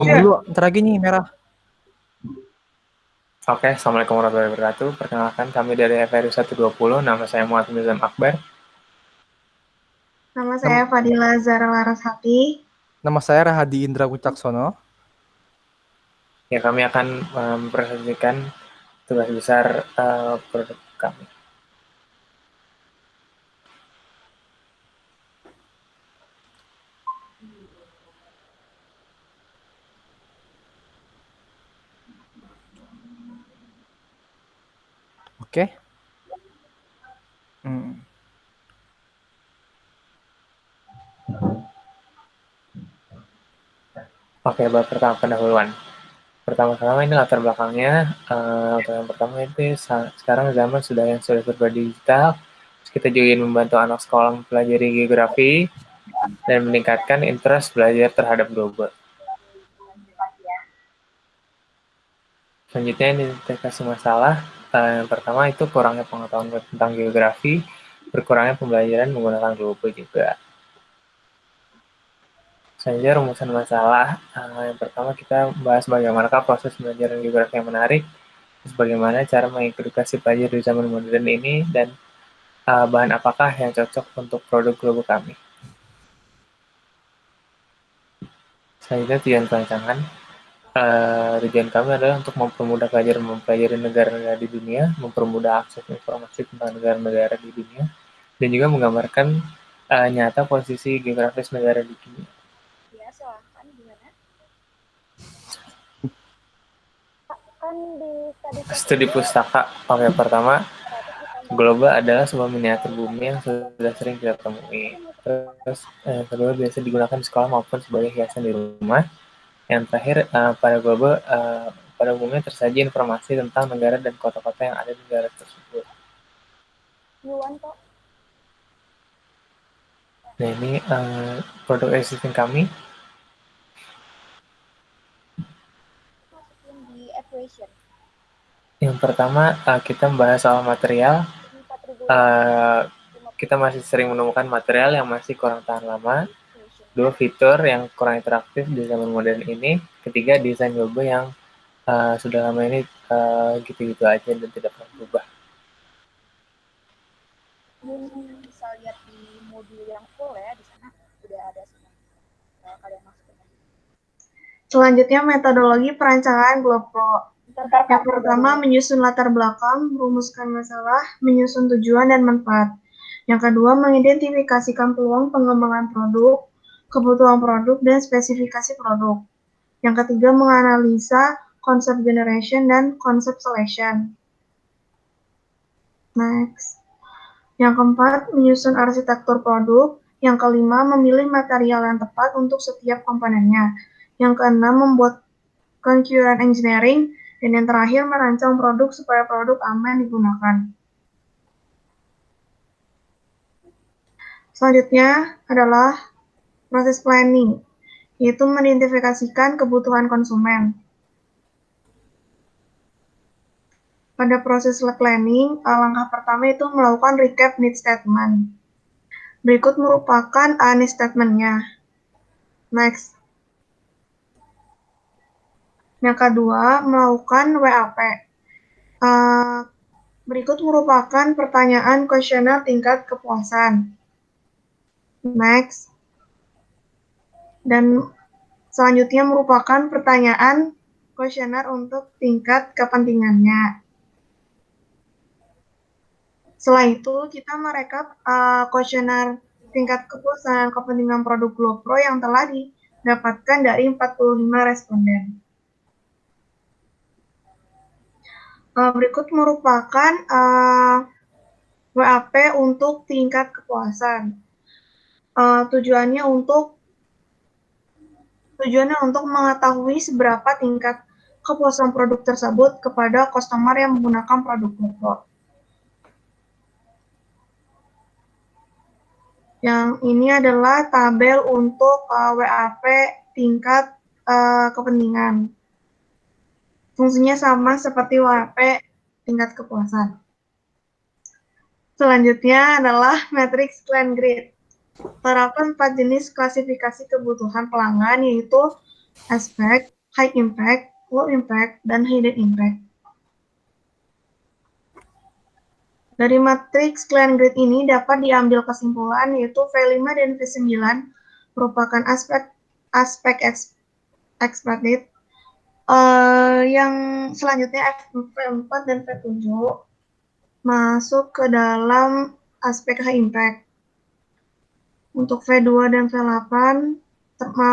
Dulu, ntar lagi nih merah. Oke, Assalamualaikum warahmatullahi wabarakatuh. Perkenalkan, kami dari FRU 120. Nama saya Muhammad Nizam Akbar. Nama saya Fadila Zara Larasati. Nama saya Rahadi Indra Wicaksono. Ya, kami akan mempresentasikan tugas besar produk kami. Oke. Oke, bab pertama pendahuluan. Pertama-tama ini latar belakangnya. Untuk yang pertama itu sekarang zaman sudah serba digital. Terus kita juga ingin membantu anak sekolah mempelajari geografi dan meningkatkan interest belajar terhadap global. Selanjutnya identifikasi masalah. Yang pertama itu kurangnya pengetahuan tentang geografi, berkurangnya pembelajaran menggunakan global juga. Selanjutnya rumusan masalah. Yang pertama kita bahas bagaimana proses belajar geografi yang menarik, terus bagaimana cara mengedukasi pelajar di zaman modern ini, dan bahan apakah yang cocok untuk produk global kami. Selanjutnya tujuan perancangan. Tujuan kami adalah untuk mempermudah pelajar mempelajari negara-negara di dunia, mempermudah akses informasi tentang negara-negara di dunia, dan juga menggambarkan nyata posisi geografis negara di dunia. Ya, silahkan gimana? Kan di Studi pustaka. Oke, pertama, global adalah sebuah miniatur bumi yang sudah sering kita temui. Terus, kedua biasa digunakan di sekolah maupun sebagai hiasan di rumah. Yang terakhir, pada global, pada umumnya tersaji informasi tentang negara dan kota-kota yang ada di negara tersebut. Nah, ini produk existing kami. Yang pertama, kita membahas soal material. Kita masih sering menemukan material yang masih kurang tahan lama. Dua, fitur yang kurang interaktif di zaman modern ini. Ketiga, desain global yang sudah lama ini gitu-gitu aja dan tidak pernah berubah. Bisa lihat di modul yang full ya, di sana sudah ada semua. Kalian masukin. Selanjutnya metodologi perancangan GloPro. Yang pertama, menyusun latar belakang, merumuskan masalah, menyusun tujuan dan manfaat. Yang kedua, mengidentifikasikan peluang pengembangan produk, kebutuhan produk, dan spesifikasi produk. Yang ketiga, menganalisa konsep generation dan konsep selection. Next. Yang keempat, menyusun arsitektur produk. Yang kelima, memilih material yang tepat untuk setiap komponennya. Yang keenam, membuat concurrent engineering. Dan yang terakhir, merancang produk supaya produk aman digunakan. Selanjutnya adalah proses planning, yaitu mengidentifikasikan kebutuhan konsumen. Pada proses planning, langkah pertama itu melakukan recap need statement. Berikut merupakan need statement-nya. Next. Yang kedua, melakukan WAP. Berikut merupakan pertanyaan kuesioner tingkat kepuasan. Next. Dan selanjutnya merupakan pertanyaan kuesioner untuk tingkat kepentingannya. Setelah itu, kita merekap kuesioner tingkat kepuasan kepentingan produk GloPro yang telah didapatkan dari 45 responden. Berikut merupakan WAP untuk tingkat kepuasan. Tujuannya untuk mengetahui seberapa tingkat kepuasan produk tersebut kepada customer yang menggunakan produk GloPro. Yang ini adalah tabel untuk WAP tingkat kepentingan. Fungsinya sama seperti WAP tingkat kepuasan. Selanjutnya adalah matriks Klein Grid. Terdapat 4 jenis klasifikasi kebutuhan pelanggan, yaitu aspek, high impact, low impact, dan hidden impact. Dari matriks Klein-Grid ini dapat diambil kesimpulan yaitu V5 dan V9 merupakan aspek expected. Yang selanjutnya V4 dan V7 masuk ke dalam aspek high impact. Untuk V2 dan V8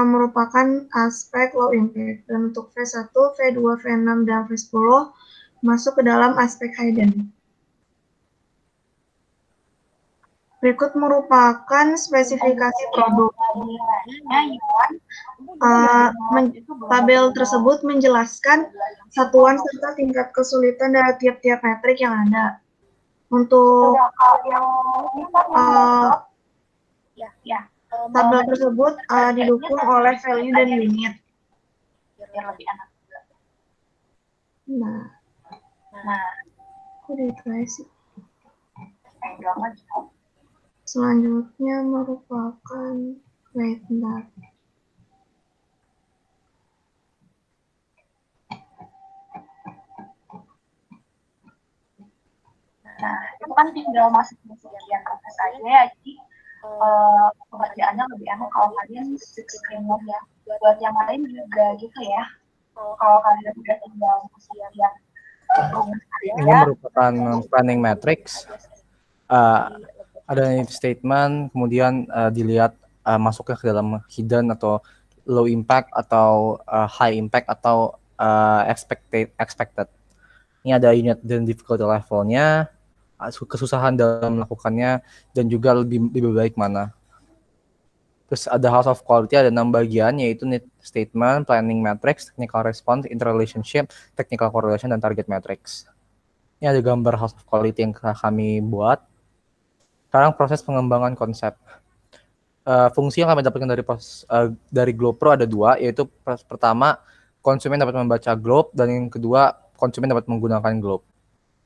merupakan aspek low impact. Dan untuk V1, V2, V6, dan V10 masuk ke dalam aspek hidden. Berikut merupakan spesifikasi produk. Tabel tersebut menjelaskan satuan serta tingkat kesulitan dari tiap-tiap metrik yang ada. Untuk tabel tersebut didukung oleh value dan unit. Nah, selanjutnya merupakan bentar. Nah, itu kan tinggal masukin sekian kata saja ya, jadi pengerjaannya lebih enak kalau kalian screenshot ya. Buat yang lain juga gitu ya. Kalau kalian udah tinggal lihat Ini merupakan planning matrix. Ada if statement, kemudian dilihat masuknya ke dalam hidden atau low impact atau high impact atau expected. Ini ada unit dan difficulty levelnya, kesusahan dalam melakukannya, dan juga lebih baik mana. Terus ada house of quality, ada 6 bagian, yaitu need statement, planning matrix, technical response, interrelationship, technical correlation, dan target matrix. Ini ada gambar house of quality yang kami buat. Sekarang proses pengembangan konsep. Fungsi yang kami dapatkan dari GlobePro ada 2, yaitu pertama, konsumen dapat membaca Globe, dan yang kedua, konsumen dapat menggunakan Globe.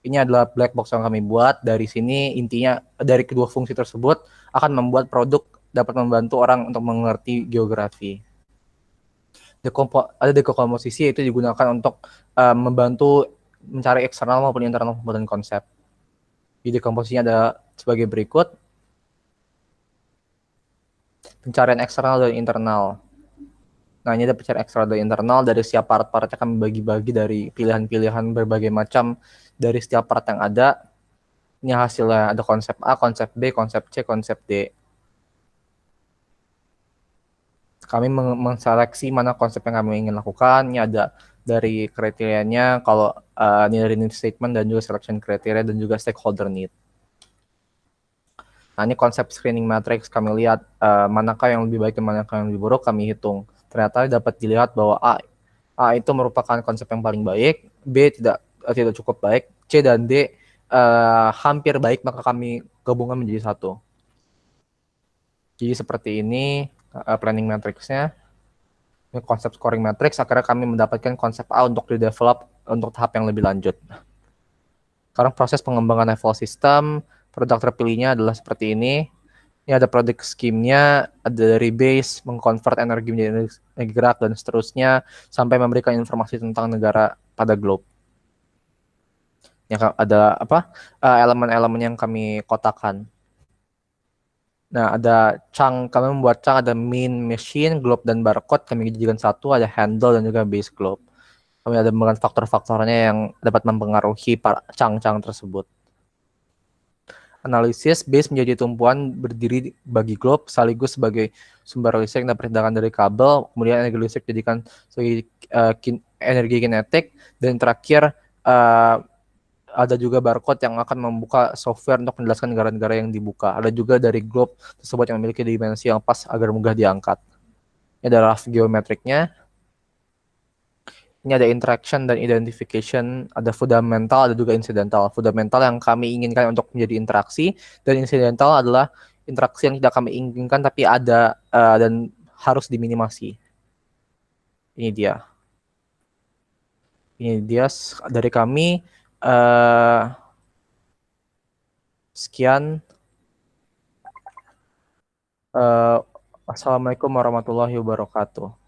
Ini adalah black box yang kami buat. Dari sini intinya dari kedua fungsi tersebut akan membuat produk dapat membantu orang untuk mengerti geografi. Ada dekomposisi, yaitu digunakan untuk membantu mencari eksternal maupun internal komponen konsep. Di dekomposisinya ada sebagai berikut. Pencarian eksternal dan internal. Nah, ini ada pencarian eksternal dan internal. Dari setiap part-partnya kami bagi-bagi dari pilihan-pilihan berbagai macam dari setiap part yang ada. Ini hasilnya, ada konsep A, konsep B, konsep C, konsep D. Kami menseleksi mana konsep yang kami ingin lakukan. Ini ada dari kriterianya, kalau ini dari need statement dan juga selection criteria dan juga stakeholder need. Nah, ini konsep screening matrix, kami lihat manakah yang lebih baik dan manakah yang lebih buruk, kami hitung. Ternyata dapat dilihat bahwa A itu merupakan konsep yang paling baik, B tidak cukup baik, C dan D hampir baik, maka kami gabungkan menjadi satu. Jadi seperti ini planning matrixnya. Ini konsep scoring matrix, akhirnya kami mendapatkan konsep A untuk di-develop untuk tahap yang lebih lanjut. Sekarang proses pengembangan level system, produk terpilihnya adalah seperti ini. Ini ada product scheme-nya, ada dari base, mengkonvert energi menjadi energi gerak, dan seterusnya, sampai memberikan informasi tentang negara pada globe. Yang ada elemen-elemen yang kami kotakan. Nah, ada chunk, kami membuat chunk, ada main machine, globe, dan barcode, kami jadikan satu, ada handle, dan juga base globe. Kami ada dengan faktor-faktornya yang dapat mempengaruhi chunk-chunk tersebut. Analisis base menjadi tumpuan berdiri bagi globe sekaligus sebagai sumber listrik yang dapat dari kabel, kemudian energi listrik dijadikan sebagai energi kinetik, dan terakhir ada juga barcode yang akan membuka software untuk menjelaskan negara-negara yang dibuka. Ada juga dari globe tersebut yang memiliki dimensi yang pas agar mudah diangkat. Ini adalah geometriknya. Ini ada interaction dan identification, ada fundamental, ada juga incidental. Fundamental yang kami inginkan untuk menjadi interaksi, dan incidental adalah interaksi yang tidak kami inginkan tapi ada dan harus diminimasi. Ini dia. Ini dia dari kami. Sekian. Assalamualaikum warahmatullahi wabarakatuh.